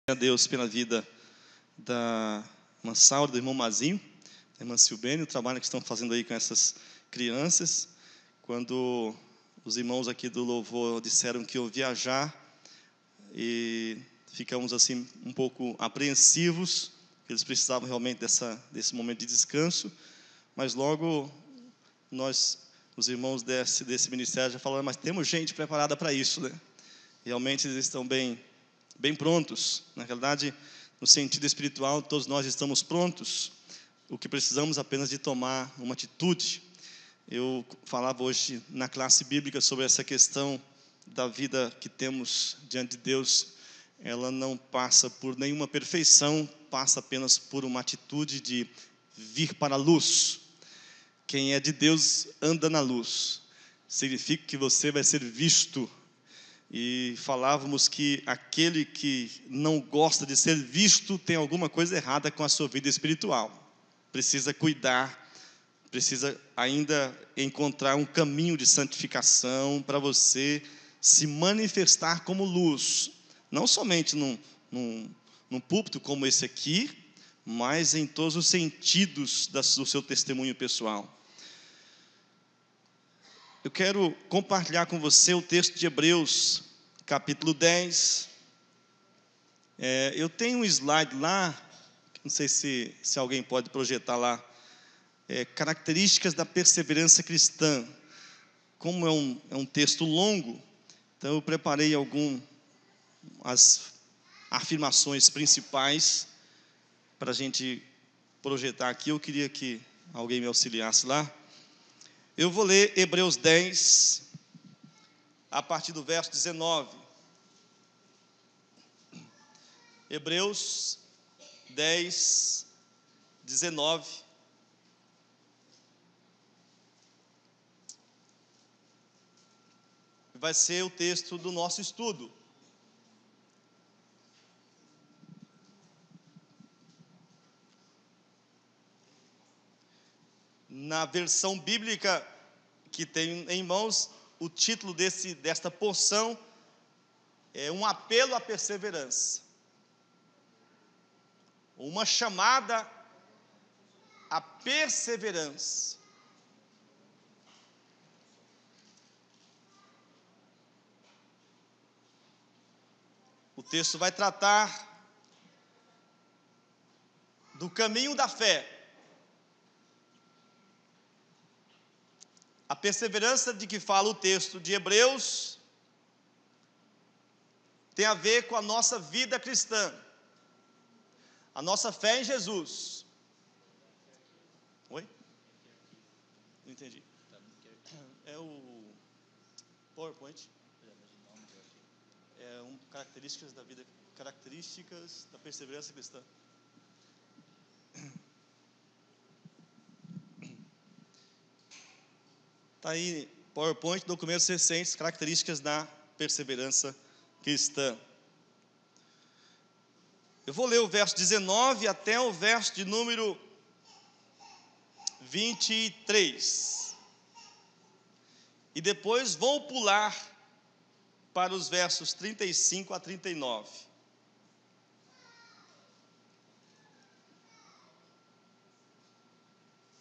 A Deus pela vida da irmã Saura, do irmão Mazinho, da irmã Silbene, o trabalho que estão fazendo aí com essas crianças. Quando os irmãos aqui do louvor disseram que eu viajar, e ficamos assim um pouco apreensivos, que eles precisavam realmente desse momento de descanso, mas logo os irmãos desse ministério já falaram, mas temos gente preparada para isso, né? Realmente eles estão bem prontos. Na realidade, no sentido espiritual, todos nós estamos prontos. O que precisamos apenas de tomar uma atitude. Eu falava hoje na classe bíblica sobre essa questão da vida que temos diante de Deus. Ela não passa por nenhuma perfeição, passa apenas por uma atitude de vir para a luz. Quem é de Deus anda na luz. Significa que você vai ser visto. E falávamos que aquele que não gosta de ser visto tem alguma coisa errada com a sua vida espiritual. Precisa cuidar, precisa ainda encontrar um caminho de santificação para você se manifestar como luz. Não somente num púlpito como esse aqui, mas em todos os sentidos do seu testemunho pessoal. Eu quero compartilhar com você o texto de Hebreus, capítulo 10. Eu tenho um slide lá, não sei se alguém pode projetar lá. Características da perseverança cristã. Como é um texto longo, então eu preparei as afirmações principais para a gente projetar aqui. Eu queria que alguém me auxiliasse lá. Eu vou ler Hebreus 10, a partir do verso 19. Hebreus 10, 19. Vai ser o texto do nosso estudo. Na versão bíblica que tenho em mãos, o título desta porção é um apelo à perseverança. Uma chamada à perseverança. O texto vai tratar do caminho da fé. A perseverança de que fala o texto de Hebreus tem a ver com a nossa vida cristã, a nossa fé em Jesus. Oi? Não entendi. É o PowerPoint. Características da perseverança cristã. Está aí, PowerPoint, documentos recentes, características da perseverança cristã. Eu vou ler o verso 19 até o verso de número 23. E depois vou pular para os versos 35 a 39.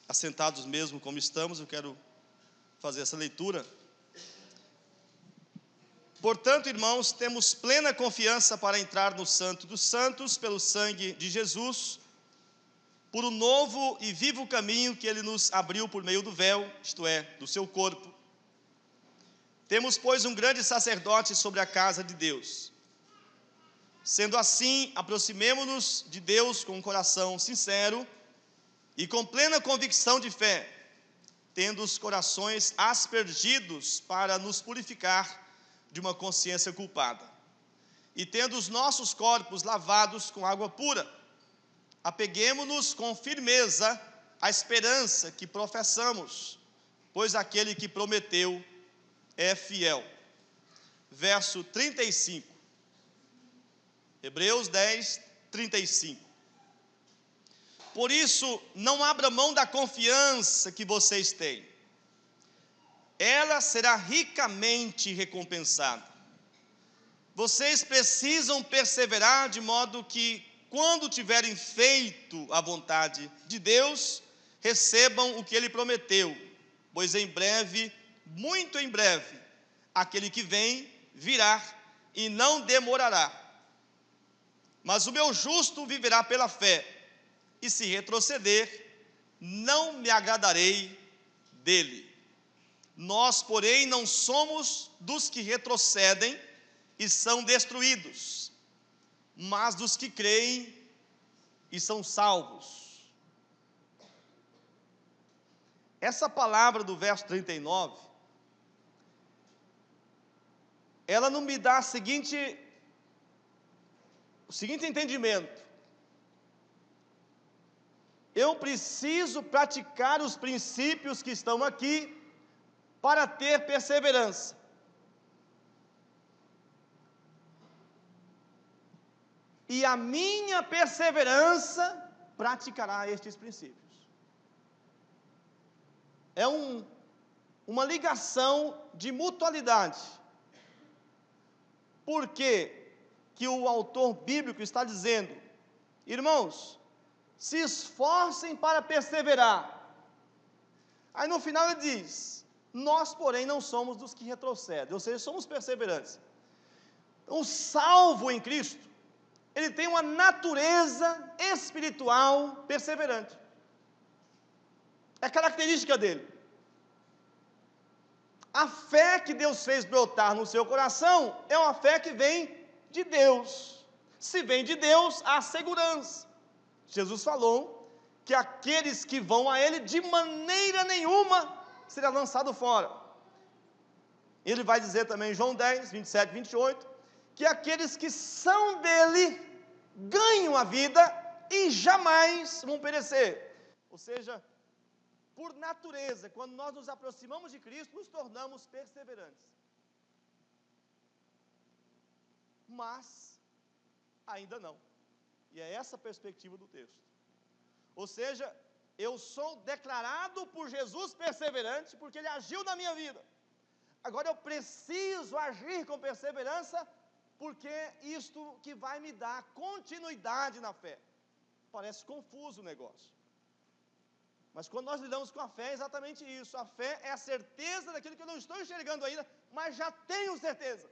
Assentados mesmo como estamos, eu quero fazer essa leitura. Portanto, irmãos, temos plena confiança para entrar no Santo dos Santos pelo sangue de Jesus, por um novo e vivo caminho que Ele nos abriu por meio do véu, isto é, do seu corpo. Temos, pois, um grande sacerdote sobre a casa de Deus. Sendo assim, aproximemo-nos de Deus com um coração sincero e com plena convicção de fé, tendo os corações aspergidos para nos purificar de uma consciência culpada, e tendo os nossos corpos lavados com água pura, apeguemo-nos com firmeza à esperança que professamos, pois aquele que prometeu é fiel. Verso 35. Hebreus 10, 35. Por isso, não abra mão da confiança que vocês têm. Ela será ricamente recompensada. vocês precisam perseverar de modo que, quando tiverem feito a vontade de Deus, recebam o que Ele prometeu, pois em breve, muito em breve, aquele que vem virá e não demorará. Mas o meu justo viverá pela fé, e se retroceder, não me agradarei dele. Nós, porém, não somos dos que retrocedem e são destruídos, mas dos que creem e são salvos. Essa palavra do verso 39, ela não me dá o seguinte entendimento: eu preciso praticar os princípios que estão aqui para ter perseverança. E a minha perseverança praticará estes princípios. É uma ligação de mutualidade. Por que o autor bíblico está dizendo: irmãos, se esforcem para perseverar. Aí no final ele diz: nós, porém, não somos dos que retrocedem, ou seja, somos perseverantes. O salvo em Cristo, ele tem uma natureza espiritual perseverante. É característica dele. A fé que Deus fez brotar no seu coração é uma fé que vem de Deus. Se vem de Deus, há segurança. Jesus falou que aqueles que vão a Ele, de maneira nenhuma será lançado fora. Ele vai dizer também em João 10, 27 e 28, que aqueles que são dele ganham a vida e jamais vão perecer. Ou seja, por natureza, quando nós nos aproximamos de Cristo, nos tornamos perseverantes. Mas ainda não. E é essa a perspectiva do texto. Ou seja, eu sou declarado por Jesus perseverante porque Ele agiu na minha vida. Agora eu preciso agir com perseverança, porque isto que vai me dar continuidade na fé. Parece confuso o negócio. Mas quando nós lidamos com a fé, é exatamente isso. A fé é a certeza daquilo que eu não estou enxergando ainda, mas já tenho certeza.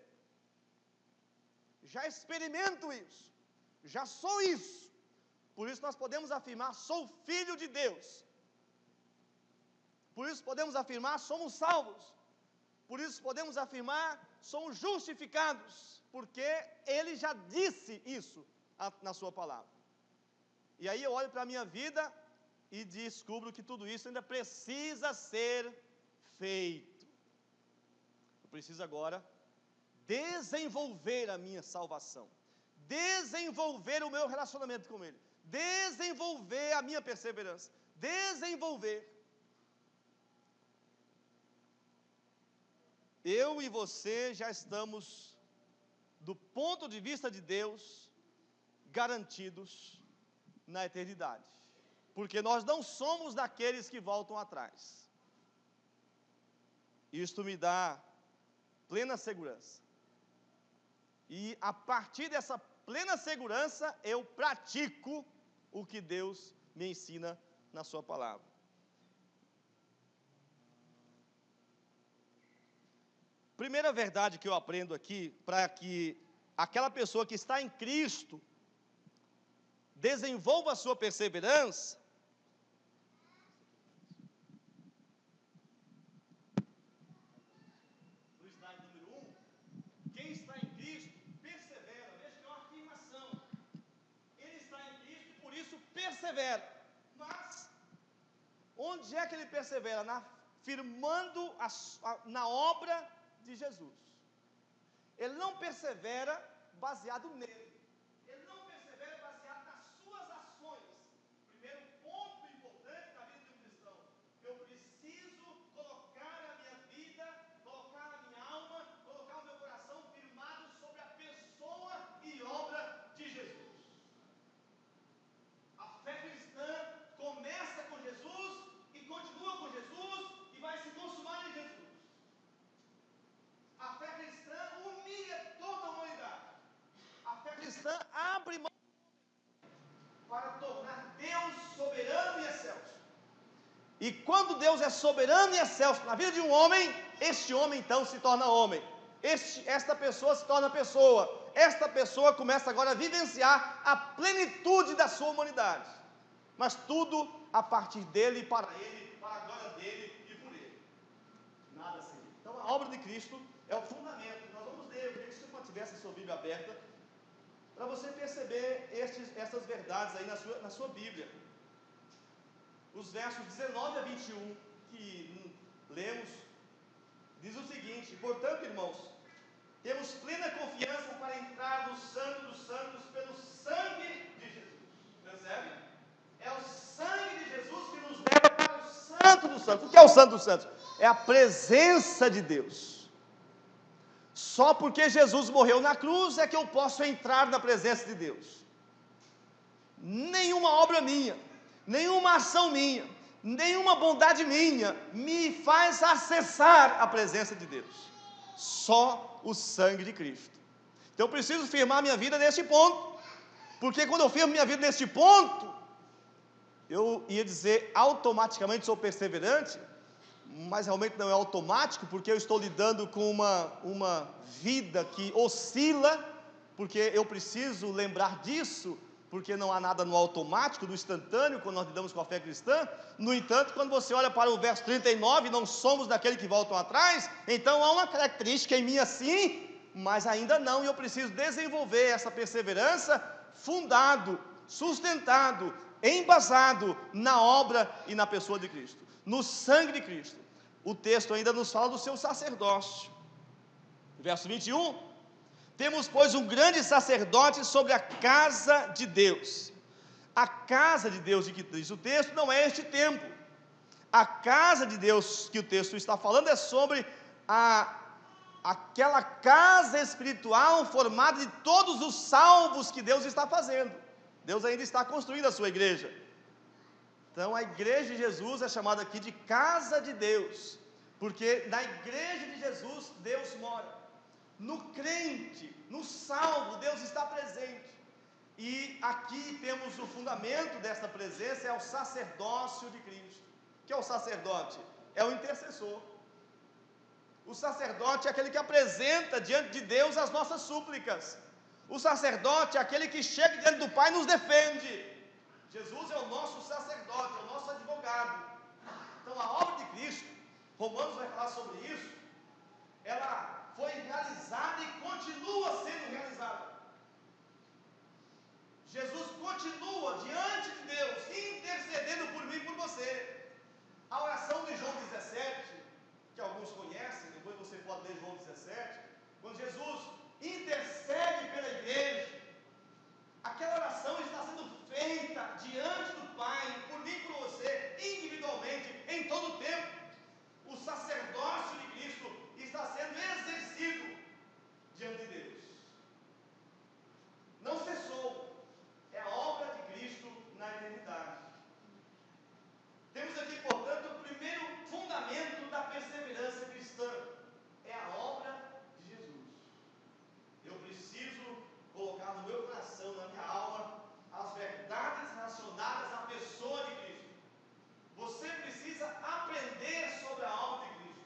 Já experimento isso. Já sou isso. Por isso nós podemos afirmar: sou filho de Deus. Por isso podemos afirmar: somos salvos. Por isso podemos afirmar: somos justificados. Porque Ele já disse isso na sua palavra. E aí eu olho para a minha vida e descubro que tudo isso ainda precisa ser feito. Eu preciso agora desenvolver a minha salvação, desenvolver o meu relacionamento com Ele, desenvolver a minha perseverança, desenvolver. Eu e você já estamos, do ponto de vista de Deus, garantidos na eternidade. Porque nós não somos daqueles que voltam atrás. Isto me dá plena segurança. E a partir dessa plena segurança, eu pratico o que Deus me ensina na sua palavra. Primeira verdade que eu aprendo aqui, para que aquela pessoa que está em Cristo desenvolva a sua perseverança, no slide número 1, quem está em Cristo persevera. Veja que é uma afirmação. Ele está em Cristo e por isso persevera. Mas onde é que ele persevera? Firmando na obra de Jesus. Ele não persevera baseado nele. Ele não persevera baseado nas suas ações. Primeiro ponto importante na vida de um cristão: eu preciso colocar a minha vida, colocar a minha alma, colocar o meu coração firmado sobre a pessoa e obra de Jesus. A fé cristã começa com Jesus e continua com Jesus e vai se consumar em Jesus. A fé cristã humilha toda a humanidade. cristã abre mão para tornar Deus soberano e excelso. E quando Deus é soberano e excelso na vida de um homem, este homem então se torna homem. Esta pessoa se torna pessoa. Esta pessoa começa agora a vivenciar a plenitude da sua humanidade. Mas tudo a partir dele, para a glória dele e por ele. Nada assim. Então a obra de Cristo é o fundamento. Nós vamos ler, eu queria que você mantivesse a sua Bíblia aberta, para você perceber essas verdades aí na sua Bíblia. Os versos 19 a 21 que lemos, diz o seguinte: portanto, irmãos, temos plena confiança para entrar no Santo dos Santos pelo sangue de Jesus. Percebe? É o sangue de Jesus que nos leva para o Santo dos Santos. O que é o Santo dos Santos? É a presença de Deus. Só porque Jesus morreu na cruz é que eu posso entrar na presença de Deus. Nenhuma obra minha, nenhuma ação minha, nenhuma bondade minha me faz acessar a presença de Deus. Só o sangue de Cristo. Então eu preciso firmar minha vida neste ponto, porque quando eu firmo minha vida neste ponto, eu ia dizer automaticamente sou perseverante, mas realmente não é automático, porque eu estou lidando com uma vida que oscila, porque eu preciso lembrar disso, porque não há nada no automático, no instantâneo, quando nós lidamos com a fé cristã. No entanto, quando você olha para o verso 39, não somos daqueles que voltam atrás, então há uma característica em mim assim, mas ainda não, e eu preciso desenvolver essa perseverança fundado, sustentado, embasado na obra e na pessoa de Cristo, no sangue de Cristo. O texto ainda nos fala do seu sacerdócio. Verso 21, temos, pois, um grande sacerdote sobre a casa de Deus. A casa de Deus de que diz o texto não é este templo. A casa de Deus que o texto está falando é sobre aquela casa espiritual formada de todos os salvos que Deus está fazendo. Deus ainda está construindo a sua igreja. Então a igreja de Jesus é chamada aqui de casa de Deus, porque na igreja de Jesus Deus mora. No crente, no salvo, Deus está presente. E aqui temos o fundamento dessa presença, é o sacerdócio de Cristo. O que é o sacerdote? É o intercessor. O sacerdote é aquele que apresenta diante de Deus as nossas súplicas. O sacerdote é aquele que chega diante do Pai e nos defende. Jesus é o nosso sacerdote, é o nosso advogado. Então a obra de Cristo, Romanos vai falar sobre isso, ela foi realizada e continua sendo realizada. Jesus continua diante de Deus, intercedendo por mim e por você. A oração de João 17, que alguns conhecem, depois você pode ler João 17, quando Jesus intercede pela igreja, aquela oração está sendo feita diante do Pai, por mim e por você, individualmente, em todo o tempo. O sacerdócio de Cristo está sendo exercido diante de Deus. Não cessou. É a obra de Cristo na eternidade. Temos aqui, portanto, o primeiro fundamento da perseverança cristã. É a obra de Jesus. Eu preciso colocar no meu coração, na minha alma, as verdades relacionadas à pessoa de Cristo. Você precisa aprender sobre a obra de Cristo.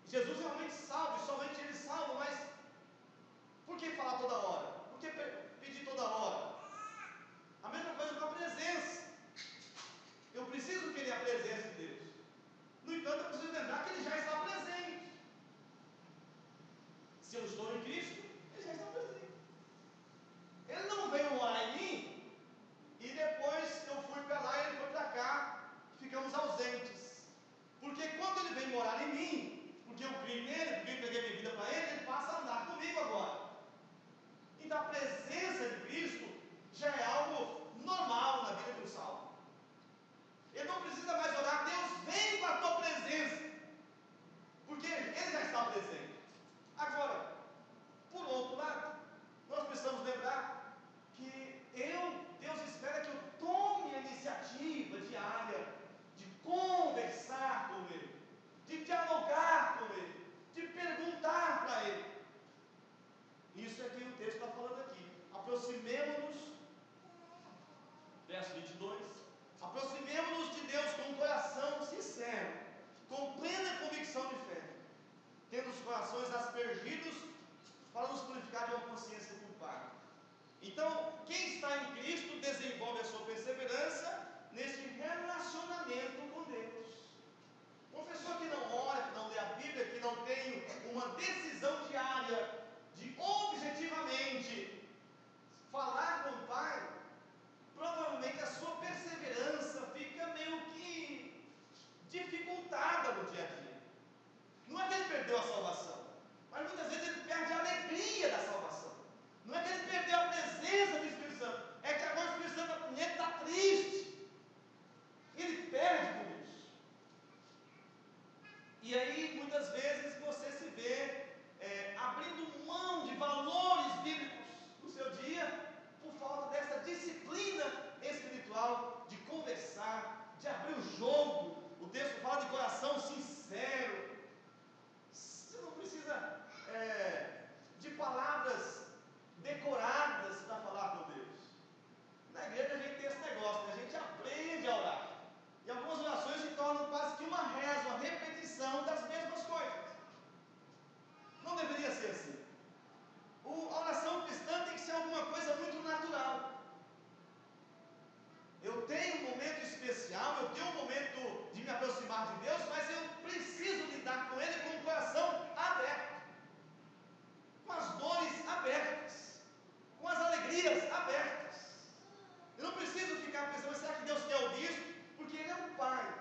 Jesus realmente salva, e somente Ele salva, mas por que falar toda hora? Por que pedir toda hora? A mesma coisa com a presença. Eu preciso querer a presença de Deus. No entanto, eu preciso lembrar que Ele já está presente. Se eu estou em Cristo, Ele já está presente. Ele não veio morar em mim e depois eu fui para lá e Ele foi para cá, ficamos ausentes. Porque quando Ele vem morar em mim, porque eu criei nele, porque eu peguei minha vida para Ele, Ele passa a andar comigo agora. Então a presença de Cristo já é algo normal na vida de um salvo. Ele não precisa mais orar, Deus vem com a tua presença, porque Ele já está presente. Agora, por outro lado, nós precisamos lembrar que Deus espera que eu tome a iniciativa diária de conversar com Ele, de dialogar com Ele, de perguntar para Ele. Isso é que o texto está falando aqui. Aproximemo-nos, verso 22, aproximemo-nos de Deus com um coração sincero, com plena convicção de fé, tendo os corações aspergidos para nos purificar de uma consciência culpada. Então, quem está em Cristo desenvolve a sua perseverança nesse relacionamento com Deus. Uma pessoa que não ora, que não lê a Bíblia, que não tem uma decisão diária de objetivamente falar com o Pai, provavelmente a sua perseverança fica meio que dificultada no dia a dia. Não é que ele perdeu a salvação, mas muitas vezes ele perde a alegria da salvação. Não é que ele perdeu a presença do Espírito Santo, é que agora o Espírito Santo está triste. Ele perde por isso. E aí muitas vezes você se vê abrindo mão de valores bíblicos no seu dia, por falta dessa disciplina espiritual de conversar, de abrir o jogo. O texto fala de coração sincero. Você não precisa de palavras decoradas para falar com Deus. Na igreja a gente tem esse negócio, né? A gente aprende a orar. E algumas orações se tornam quase que uma reza, uma repetição das mesmas coisas. Não deveria ser assim. A oração cristã tem que ser alguma coisa muito natural. Eu tenho um momento especial, eu tenho um momento de me aproximar de Deus, mas eu preciso lidar com Ele com o coração aberto, com as dores abertas, com as alegrias abertas. Eu não preciso ficar pensando, será que Deus quer ouvir isso? Porque Ele é um Pai.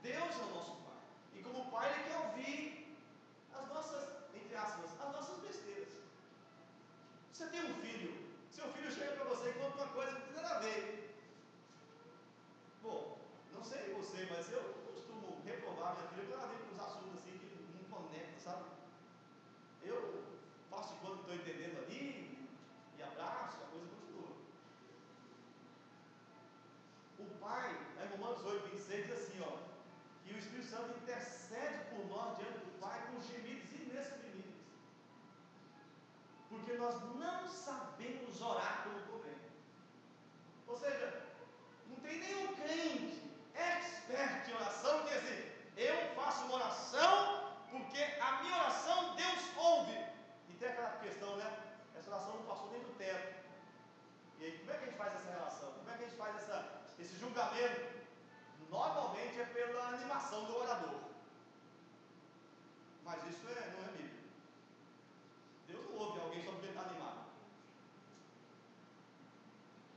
Deus é o nosso Pai. E como Pai, Ele quer ouvir as nossas, entre aspas, as nossas besteiras. Você tem um filho, seu filho chega para você e conta uma coisa que não tem nada a ver. Bom, não sei você, mas eu costumo reprovar minha filha quando ela vem com uns assuntos assim que não conectam, sabe? Eu faço de conta que estou entendendo ali, e abraço, a coisa continua. O Pai, em Romanos 8, 26, diz assim, ó, que o Espírito Santo intercede por nós diante do Pai com gemidos inexprimíveis, porque nós não sabemos orar como convém. Ou seja, não tem nenhum crente expert em oração que diz assim, eu faço uma oração porque a minha oração Deus ouve. E tem aquela questão, né? Essa oração não passou nem do teto. E aí, como é que a gente faz essa relação? Como é que a gente faz esse julgamento? Normalmente é pela animação do orador. Mas isso não é bíblico. Deus não ouve alguém só porque está animado.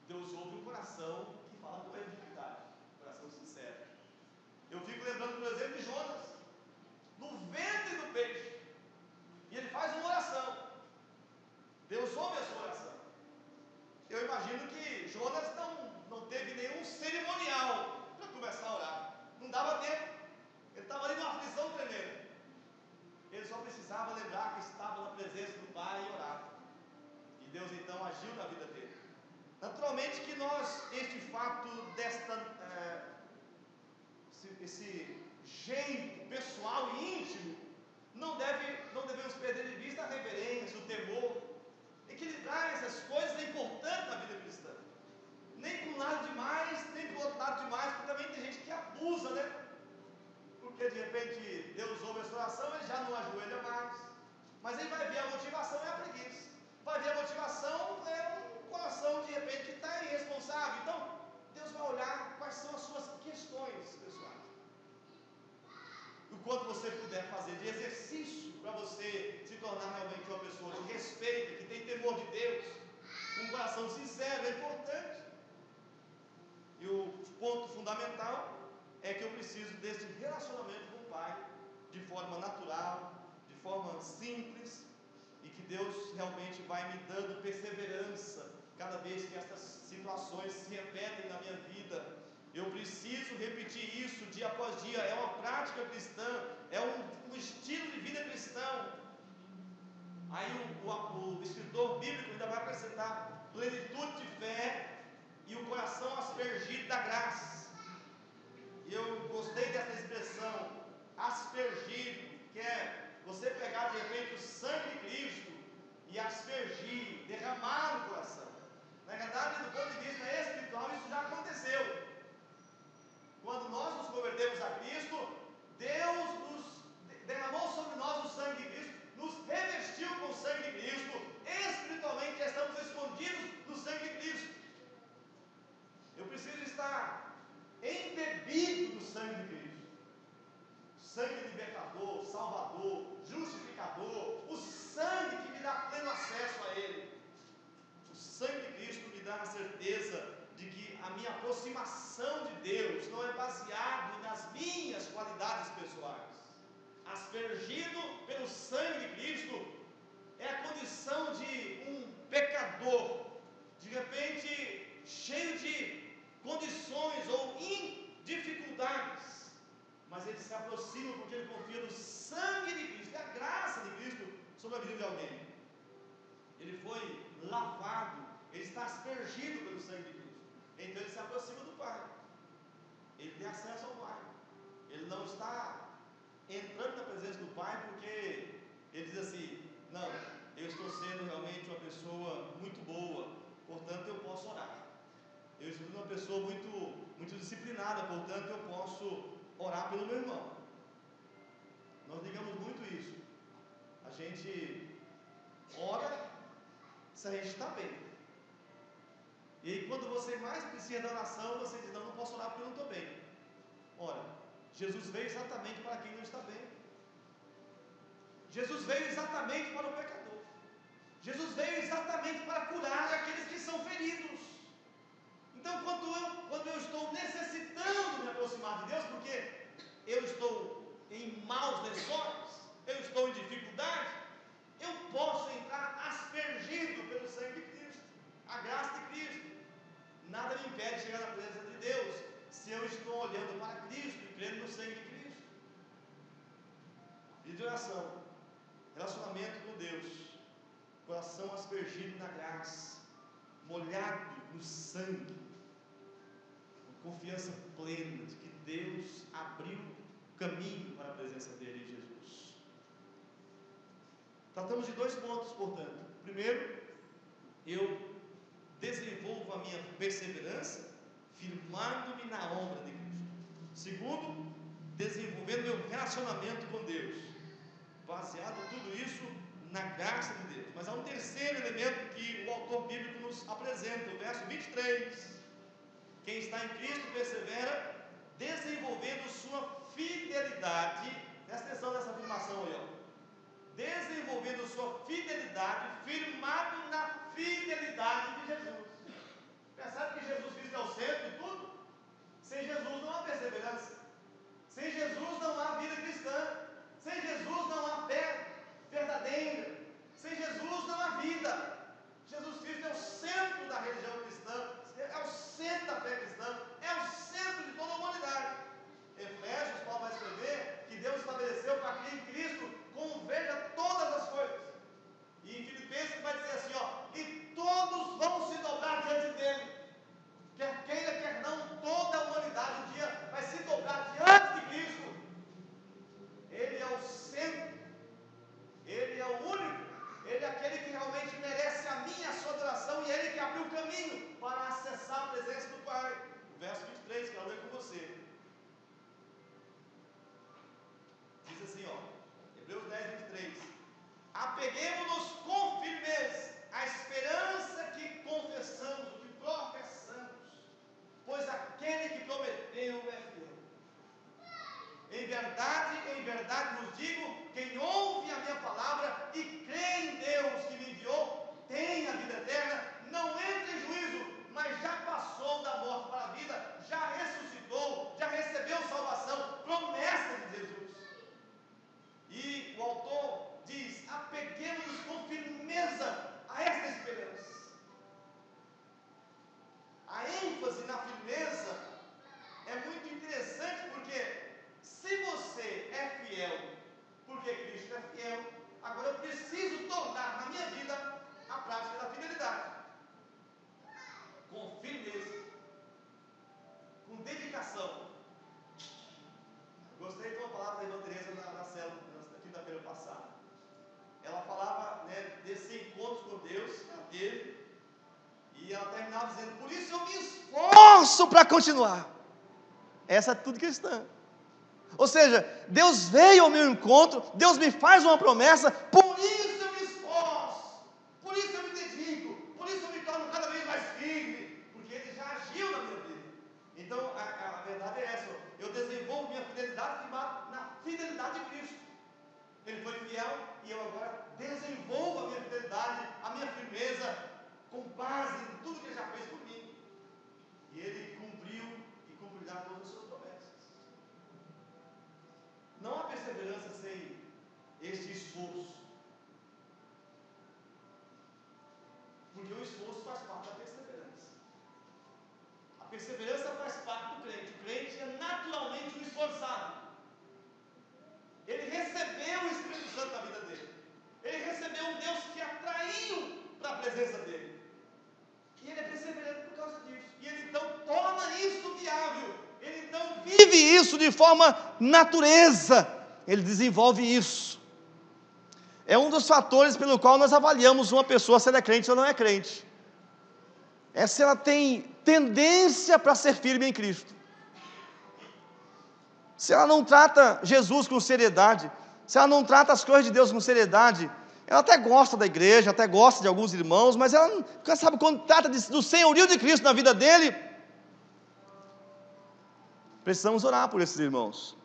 Deus ouve um coração que fala com ele de verdade, um coração sincero. Eu fico lembrando, por exemplo, de Jonas, no ventre do peixe, e ele faz uma oração. Deus ouve a sua oração. Eu imagino que Jonas não teve nenhum cerimonial para começar a orar. Não dava tempo. Ele estava ali numa aflição tremenda. Ele só precisava lembrar que estava na presença do Pai e orar. E Deus então agiu na vida dele. Naturalmente que nós, este fato esse jeito pessoal e íntimo, não devemos perder de vista a reverência, o temor. Equilibrar essas coisas é importante na vida cristã. Nem para um lado demais, nem para o outro lado demais, porque também tem gente que abusa, né? Porque de repente Deus ouve a sua oração, ele já não tornar realmente uma pessoa de respeito, que tem temor de Deus, um coração sincero, é importante. E o ponto fundamental é que eu preciso desse relacionamento com o Pai, de forma natural, de forma simples, e que Deus realmente vai me dando perseverança cada vez que essas situações se repetem na minha vida. Eu preciso repetir isso dia após dia. É uma prática cristã, é um estilo de vida cristão. Aí o escritor bíblico ainda vai acrescentar plenitude de fé e o coração aspergido da graça. E eu gostei dessa expressão, aspergido, que é você pegar de repente o sangue de Cristo e aspergir, derramar no coração. Na verdade, do ponto de vista espiritual, isso já aconteceu. Quando nós nos convertemos a Cristo, Deus nos derramou sobre nós o sangue de Cristo, nos revestiu com o sangue de Cristo. Espiritualmente já estamos escondidos no sangue de Cristo. Eu preciso estar embebido no sangue de Cristo. Sangue libertador, salvador, justificador, o sangue que me dá pleno acesso a Ele. O sangue de Cristo me dá a certeza de que a minha aproximação de Deus não é baseado nas minhas qualidades pessoais. Aspergido pelo sangue de Cristo é a condição de um pecador, de repente cheio de condições ou dificuldades, mas ele se aproxima porque ele confia no sangue de Cristo, é a graça de Cristo sobre a vida de alguém. Ele foi lavado, ele está aspergido pelo sangue de Cristo, então ele se aproxima do Pai, ele tem acesso ao Pai, ele não está entrando na presença do Pai porque ele diz assim: não, eu estou sendo realmente uma pessoa muito boa, portanto eu posso orar. Eu estou sendo uma pessoa muito disciplinada, portanto eu posso orar pelo meu irmão. Nós ligamos muito isso. A gente ora se a gente está bem. E aí quando você mais precisa da oração, você diz: não posso orar porque eu não estou bem. Ora, Jesus veio exatamente para quem não está bem. Jesus veio exatamente para o pecador. Jesus veio exatamente para curar aqueles que são feridos. Então, quando eu estou necessitando me aproximar de Deus, porque eu estou em maus lençóis, eu estou em dificuldade, eu posso entrar aspergido pelo sangue de Cristo, a graça de Cristo. Nada me impede de chegar na presença de Deus, se eu estou olhando para Cristo e crendo no sangue de Cristo. Vida de oração, relacionamento com Deus, coração aspergido na graça, molhado no sangue, confiança plena de que Deus abriu caminho para a presença dele em Jesus. Tratamos de 2 pontos, portanto. Primeiro, eu desenvolvo a minha perseverança firmando-me na obra de Cristo. Segundo, desenvolvendo meu relacionamento com Deus, baseado tudo isso na graça de Deus. Mas há um terceiro elemento que o autor bíblico nos apresenta, o verso 23. Quem está em Cristo persevera, desenvolvendo sua fidelidade. Presta atenção nessa afirmação aí, ó. Desenvolvendo sua fidelidade, firmado na fidelidade de Jesus. Percebe que Jesus Cristo é o centro de tudo? Sem Jesus não há perseverança. Sem Jesus não há vida cristã. Sem Jesus não há fé verdadeira. Sem Jesus não há vida. Jesus Cristo é o centro da religião cristã, é o centro da fé cristã, é o centro de toda a humanidade. Efésios, Paulo vai escrever que Deus estabeleceu para que em Cristo converja todas as coisas. E em Filipenses vai dizer assim, ó: e todos vão se dobrar diante dele. Quer queira, quer não, toda a humanidade um dia vai se dobrar diante de Cristo. Ele é o centro, ele é o único, ele é aquele que realmente merece a minha e a sua adoração, e ele que abriu o caminho para acessar a presença do Pai. Verso 23, quero ler com você. Diz assim, ó, Hebreus 10, 23. Apeguemo-nos com firmeza à esperança que confessamos, o que professamos, pois aquele que prometeu é fiel. Em verdade vos digo, quem ouve a minha palavra e crê terminava dizendo: por isso eu me esforço para continuar. Essa é a atitude cristã. Ou seja, Deus veio ao meu encontro, Deus me faz uma promessa, por isso eu me esforço, por isso eu me dedico, por isso eu me torno cada vez mais firme, porque Ele já agiu na minha vida. Então, a verdade é essa: eu desenvolvo minha fidelidade na fidelidade de Cristo. Ele foi fiel e eu agora desenvolvo a minha fidelidade, a minha firmeza, com base em tudo que Ele já fez por mim. E Ele cumpriu e cumprirá todas as suas promessas. Não há perseverança sem este esforço. Porque o esforço faz parte da perseverança. A perseverança faz parte do crente. O crente é naturalmente um esforçado. Ele recebeu o Espírito Santo na vida dele. Ele recebeu um Deus que atraiu para a presença dele. E ele é perseverante por causa disso. E ele então torna isso viável. Ele então vive isso de forma natureza. Ele desenvolve isso. É um dos fatores pelo qual nós avaliamos uma pessoa se ela é crente ou não é crente. É se ela tem tendência para ser firme em Cristo. Se ela não trata Jesus com seriedade, se ela não trata as coisas de Deus com seriedade, ela até gosta da igreja, até gosta de alguns irmãos, mas ela não, sabe, quando trata do senhorio de Cristo na vida dele, precisamos orar por esses irmãos.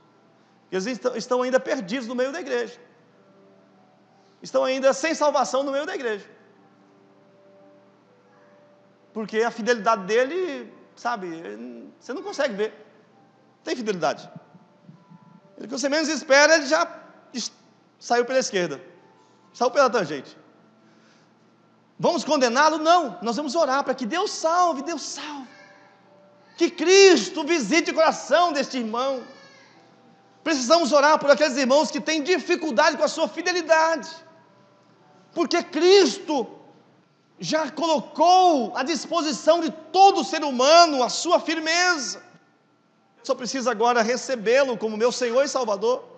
Eles estão ainda perdidos no meio da igreja. Estão ainda sem salvação no meio da igreja. Porque a fidelidade dele, sabe, você não consegue ver. Tem fidelidade. O que você menos espera, ele já saiu pela esquerda. Saiu pela tangente. Vamos condená-lo? Não. Nós vamos orar para que Deus salve, Deus salve. Que Cristo visite o coração deste irmão. Precisamos orar por aqueles irmãos que têm dificuldade com a sua fidelidade. Porque Cristo já colocou à disposição de todo ser humano a sua firmeza. Só preciso agora recebê-lo como meu Senhor e Salvador.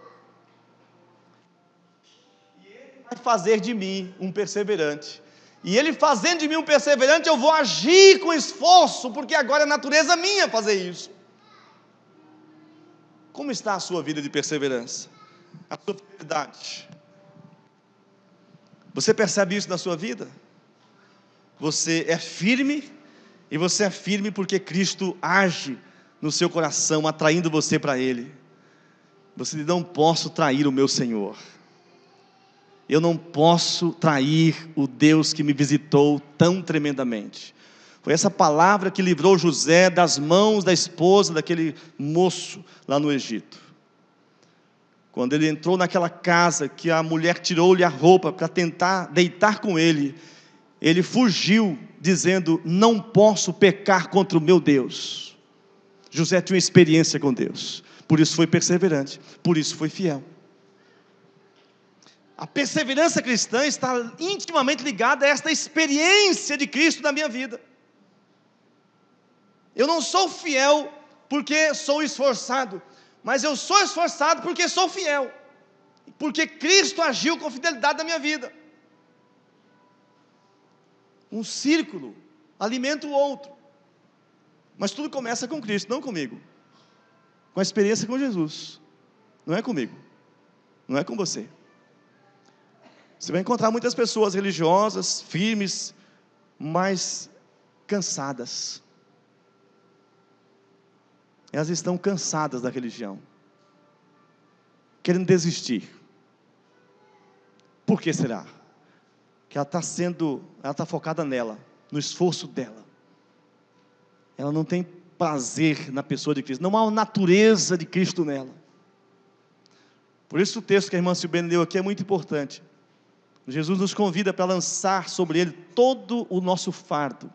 E Ele vai fazer de mim um perseverante. E Ele fazendo de mim um perseverante, eu vou agir com esforço, porque agora é natureza minha fazer isso. Como está a sua vida de perseverança? A sua fidelidade? Você percebe isso na sua vida? Você é firme, e você é firme porque Cristo age no seu coração, atraindo você para Ele. Você diz: não posso trair o meu Senhor. Eu não posso trair o Deus que me visitou tão tremendamente. Foi essa palavra que livrou José das mãos da esposa daquele moço lá no Egito. Quando ele entrou naquela casa, que a mulher tirou-lhe a roupa para tentar deitar com ele, ele fugiu dizendo: não posso pecar contra o meu Deus. José tinha uma experiência com Deus, por isso foi perseverante, por isso foi fiel. A perseverança cristã está intimamente ligada a esta experiência de Cristo na minha vida. Eu não sou fiel porque sou esforçado, mas eu sou esforçado porque sou fiel, porque Cristo agiu com fidelidade na minha vida. Um círculo alimenta o outro, mas tudo começa com Cristo, não comigo, com a experiência com Jesus. Não é comigo, não é com você. Você vai encontrar muitas pessoas religiosas, firmes, mas cansadas. Elas estão cansadas da religião, querendo desistir. Por que será? Que ela está focada nela, no esforço dela. Ela não tem prazer na pessoa de Cristo, não há uma natureza de Cristo nela. Por isso o texto que a irmã Silbene leu aqui é muito importante. Jesus nos convida para lançar sobre Ele todo o nosso fardo,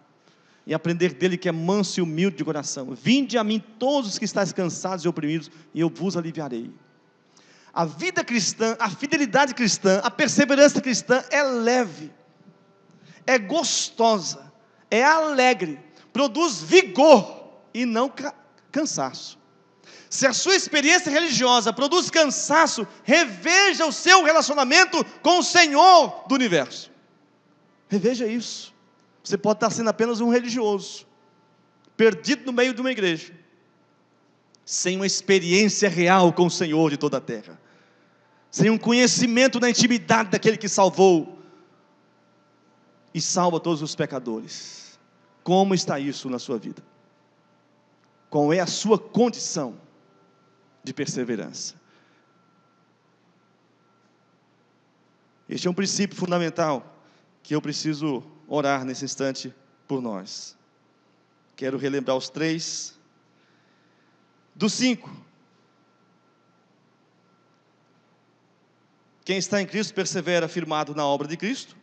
e aprender dele, que é manso e humilde de coração. Vinde a mim todos os que estáis cansados e oprimidos, e eu vos aliviarei. A vida cristã, a fidelidade cristã, a perseverança cristã é leve, é gostosa, é alegre, produz vigor e não cansaço. Se a sua experiência religiosa produz cansaço, reveja o seu relacionamento com o Senhor do universo. Reveja isso. Você pode estar sendo apenas um religioso, perdido no meio de uma igreja, sem uma experiência real com o Senhor de toda a terra, sem um conhecimento da intimidade daquele que salvou e salva todos os pecadores. Como está isso na sua vida? Qual é a sua condição de perseverança? Este é um princípio fundamental que eu preciso orar nesse instante por nós. Quero relembrar os 3 dos 5. Quem está em Cristo persevera firmado na obra de Cristo.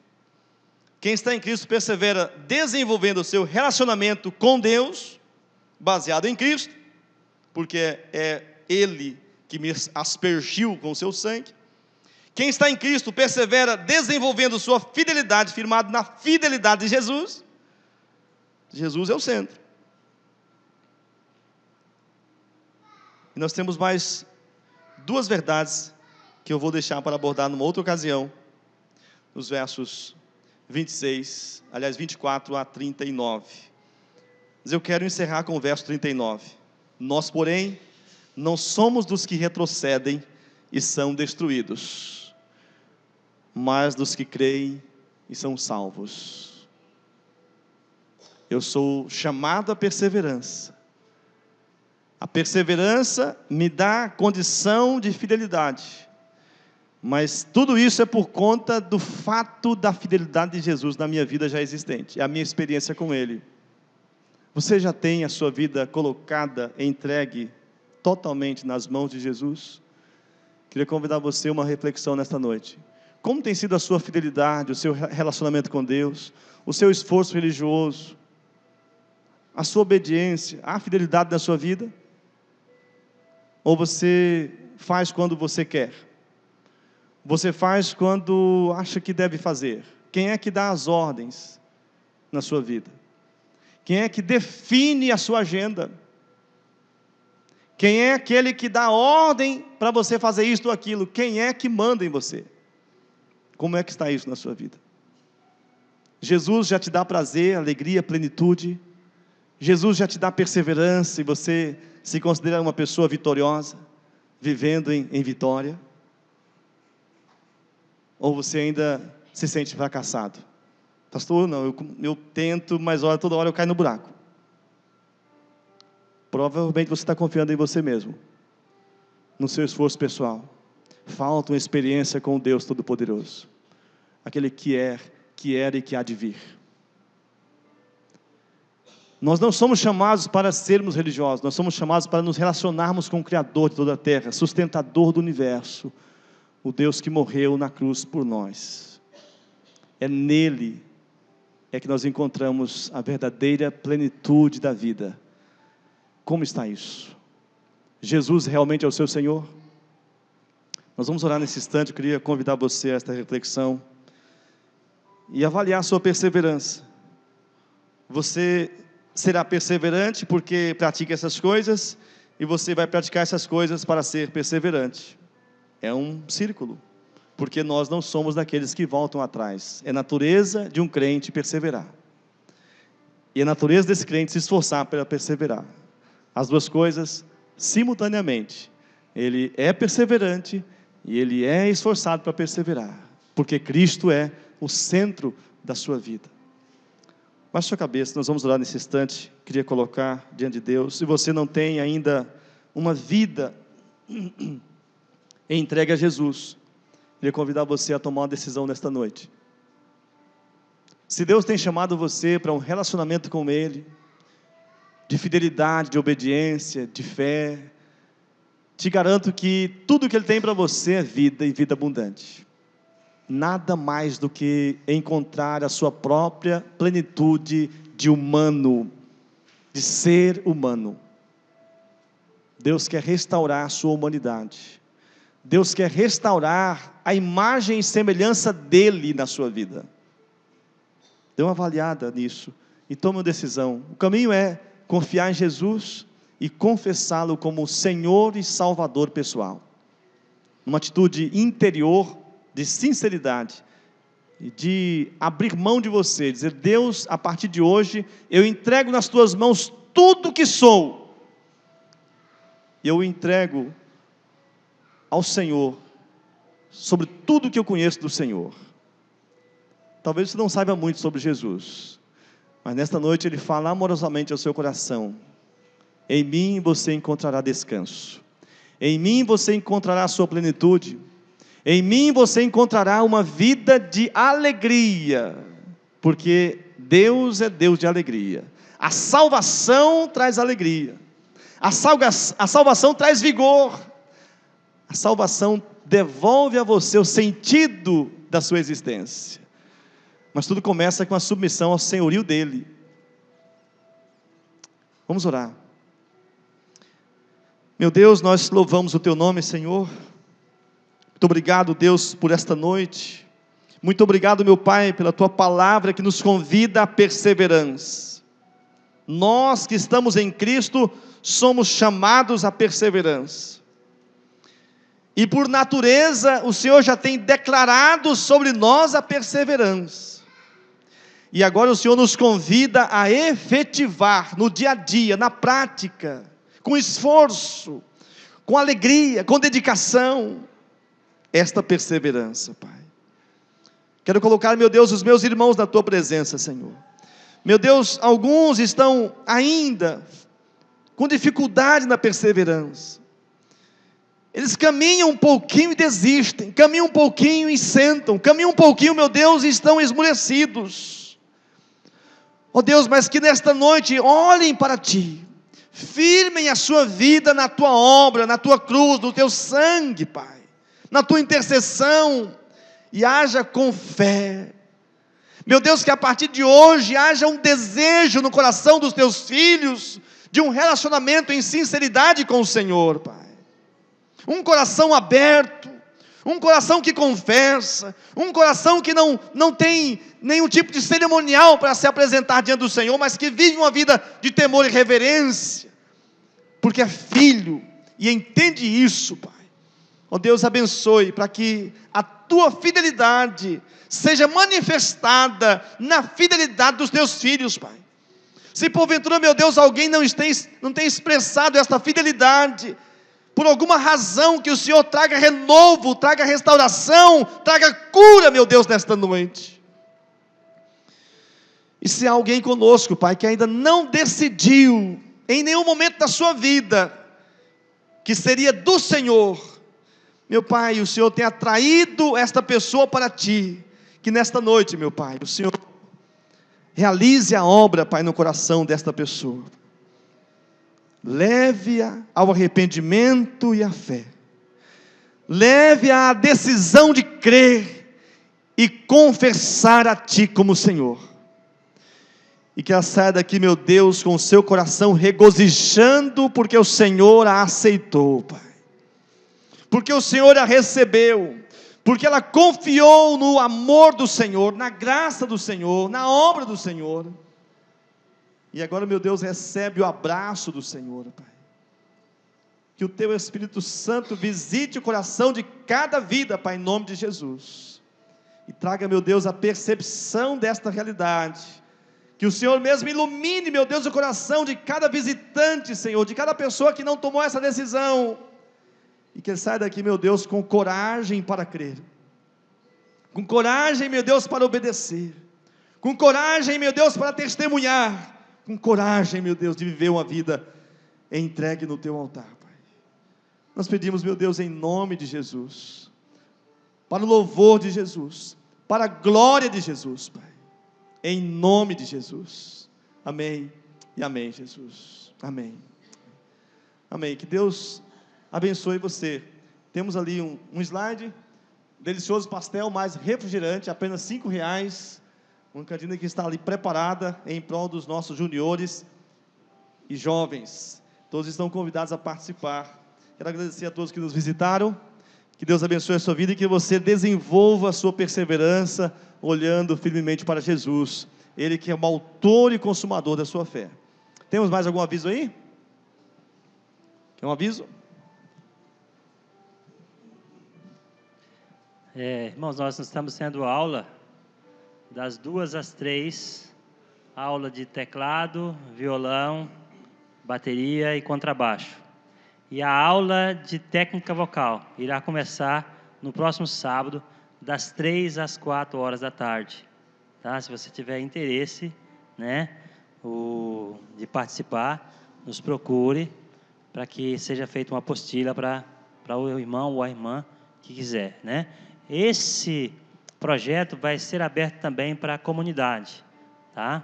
Quem está em Cristo persevera desenvolvendo o seu relacionamento com Deus, baseado em Cristo, porque é Ele que me aspergiu com o seu sangue. Quem está em Cristo persevera desenvolvendo sua fidelidade, firmado na fidelidade de Jesus. Jesus é o centro. E nós temos mais 2 verdades que eu vou deixar para abordar numa outra ocasião, nos versos 24 a 39. Mas eu quero encerrar com o verso 39. Nós, porém, não somos dos que retrocedem e são destruídos, mas dos que creem e são salvos. Eu sou chamado à perseverança. A perseverança me dá condição de fidelidade, mas tudo isso é por conta do fato da fidelidade de Jesus na minha vida já existente, é a minha experiência com Ele. Você já tem a sua vida colocada, entregue totalmente nas mãos de Jesus? Queria convidar você a uma reflexão nesta noite. Como tem sido a sua fidelidade, o seu relacionamento com Deus, o seu esforço religioso, a sua obediência, a fidelidade da sua vida? Ou você faz quando você quer? Você faz quando acha que deve fazer? Quem é que dá as ordens na sua vida? Quem é que define a sua agenda? Quem é aquele que dá ordem para você fazer isto ou aquilo? Quem é que manda em você? Como é que está isso na sua vida? Jesus já te dá prazer, alegria, plenitude. Jesus já te dá perseverança e você se considera uma pessoa vitoriosa, vivendo em vitória? Ou você ainda se sente fracassado? Pastor, não, eu tento, mas toda hora eu caio no buraco. Provavelmente você está confiando em você mesmo, no seu esforço pessoal. Falta uma experiência com o Deus Todo-Poderoso, aquele que era e que há de vir. Nós não somos chamados para sermos religiosos, nós somos chamados para nos relacionarmos com o Criador de toda a terra, sustentador do universo, o Deus que morreu na cruz por nós. É nele que nós encontramos a verdadeira plenitude da vida. Como está isso? Jesus realmente é o seu Senhor? Nós vamos orar nesse instante. Eu queria convidar você a esta reflexão e avaliar a sua perseverança. Você será perseverante porque pratica essas coisas, e você vai praticar essas coisas para ser perseverante. É um círculo, porque nós não somos daqueles que voltam atrás. É natureza de um crente perseverar, e é natureza desse crente se esforçar para perseverar. As duas coisas simultaneamente. Ele é perseverante e ele é esforçado para perseverar, porque Cristo é o centro da sua vida. Baixe sua cabeça, nós vamos orar nesse instante. Queria colocar diante de Deus. Se você não tem ainda uma vida entregue a Jesus, queria convidar você a tomar uma decisão nesta noite. Se Deus tem chamado você para um relacionamento com Ele, de fidelidade, de obediência, de fé, te garanto que tudo que Ele tem para você é vida, e vida abundante. Nada mais do que encontrar a sua própria plenitude de humano, de ser humano. Deus quer restaurar a sua humanidade. Deus quer restaurar a imagem e semelhança dEle na sua vida. Dê uma avaliada nisso e tome uma decisão. O caminho é confiar em Jesus e confessá-lo como Senhor e Salvador pessoal. Uma atitude interior de sinceridade de abrir mão de você, dizer: Deus, a partir de hoje, eu entrego nas tuas mãos tudo que sou, e eu entrego ao Senhor, sobre tudo que eu conheço do Senhor. Talvez você não saiba muito sobre Jesus, mas nesta noite Ele fala amorosamente ao seu coração: em mim você encontrará descanso, em mim você encontrará a sua plenitude, em mim você encontrará uma vida de alegria, porque Deus é Deus de alegria. A salvação traz alegria, a salvação traz vigor, a salvação devolve a você o sentido da sua existência. Mas tudo começa com a submissão ao senhorio dEle. Vamos orar. Meu Deus, nós louvamos o Teu nome, Senhor. Muito obrigado, Deus, por esta noite. Muito obrigado, meu Pai, pela Tua palavra que nos convida à perseverança. Nós que estamos em Cristo, somos chamados à perseverança. E por natureza, o Senhor já tem declarado sobre nós a perseverança. E agora o Senhor nos convida a efetivar no dia a dia, na prática, com esforço, com alegria, com dedicação, esta perseverança, Pai. Quero colocar, meu Deus, os meus irmãos na Tua presença, Senhor. Meu Deus, alguns estão ainda com dificuldade na perseverança. Eles caminham um pouquinho e desistem, caminham um pouquinho e sentam, caminham um pouquinho, meu Deus, e estão esmorecidos. Ó Deus, mas que nesta noite olhem para Ti, firmem a sua vida na Tua obra, na Tua cruz, no Teu sangue, Pai, na Tua intercessão, e haja com fé. Meu Deus, que a partir de hoje haja um desejo no coração dos Teus filhos, de um relacionamento em sinceridade com o Senhor, Pai. Um coração aberto, um coração que confessa, um coração que não tem nenhum tipo de cerimonial para se apresentar diante do Senhor, mas que vive uma vida de temor e reverência, porque é filho e entende isso, Pai. Ó Deus, abençoe para que a Tua fidelidade seja manifestada na fidelidade dos Teus filhos, Pai. Se porventura, meu Deus, alguém não tem expressado esta fidelidade, por alguma razão, que o Senhor traga renovo, traga restauração, traga cura, meu Deus, nesta noite. E se há alguém conosco, Pai, que ainda não decidiu, em nenhum momento da sua vida, que seria do Senhor, meu Pai, o Senhor tem atraído esta pessoa para Ti, que nesta noite, meu Pai, o Senhor realize a obra, Pai, no coração desta pessoa. Leve-a ao arrependimento e à fé. Leve-a à decisão de crer e confessar a Ti como Senhor. E que ela saia daqui, meu Deus, com o seu coração regozijando, porque o Senhor a aceitou, Pai. Porque o Senhor a recebeu. Porque ela confiou no amor do Senhor, na graça do Senhor, na obra do Senhor. E agora, meu Deus, recebe o abraço do Senhor, Pai. Que o Teu Espírito Santo visite o coração de cada vida, Pai, em nome de Jesus. E traga, meu Deus, a percepção desta realidade. Que o Senhor mesmo ilumine, meu Deus, o coração de cada visitante, Senhor, de cada pessoa que não tomou essa decisão. E que ele saia daqui, meu Deus, com coragem para crer. Com coragem, meu Deus, para obedecer. Com coragem, meu Deus, para testemunhar. Com coragem, meu Deus, de viver uma vida entregue no Teu altar, Pai. Nós pedimos, meu Deus, em nome de Jesus, para o louvor de Jesus, para a glória de Jesus, Pai, em nome de Jesus, amém e amém, Jesus, amém, amém. Que Deus abençoe você. Temos ali um slide, delicioso pastel mais refrigerante, apenas R$5, uma cantina que está ali preparada em prol dos nossos juniores e jovens. Todos estão convidados a participar. Quero agradecer a todos que nos visitaram. Que Deus abençoe a sua vida e que você desenvolva a sua perseverança olhando firmemente para Jesus. Ele que é o autor e consumador da sua fé. Temos mais algum aviso aí? Quer um aviso? Irmãos, nós estamos tendo aula das 2 às 3, aula de teclado, violão, bateria e contrabaixo. E a aula de técnica vocal irá começar no próximo sábado, das 3 às 4 horas da tarde. Tá? Se você tiver interesse, né, de participar, nos procure para que seja feita uma apostila para o irmão ou a irmã que quiser, né? Esse projeto vai ser aberto também para a comunidade, tá?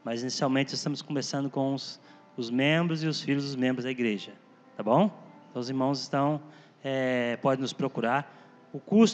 Mas inicialmente estamos começando com os membros e os filhos dos membros da igreja, tá bom? Então os irmãos podem nos procurar. O custo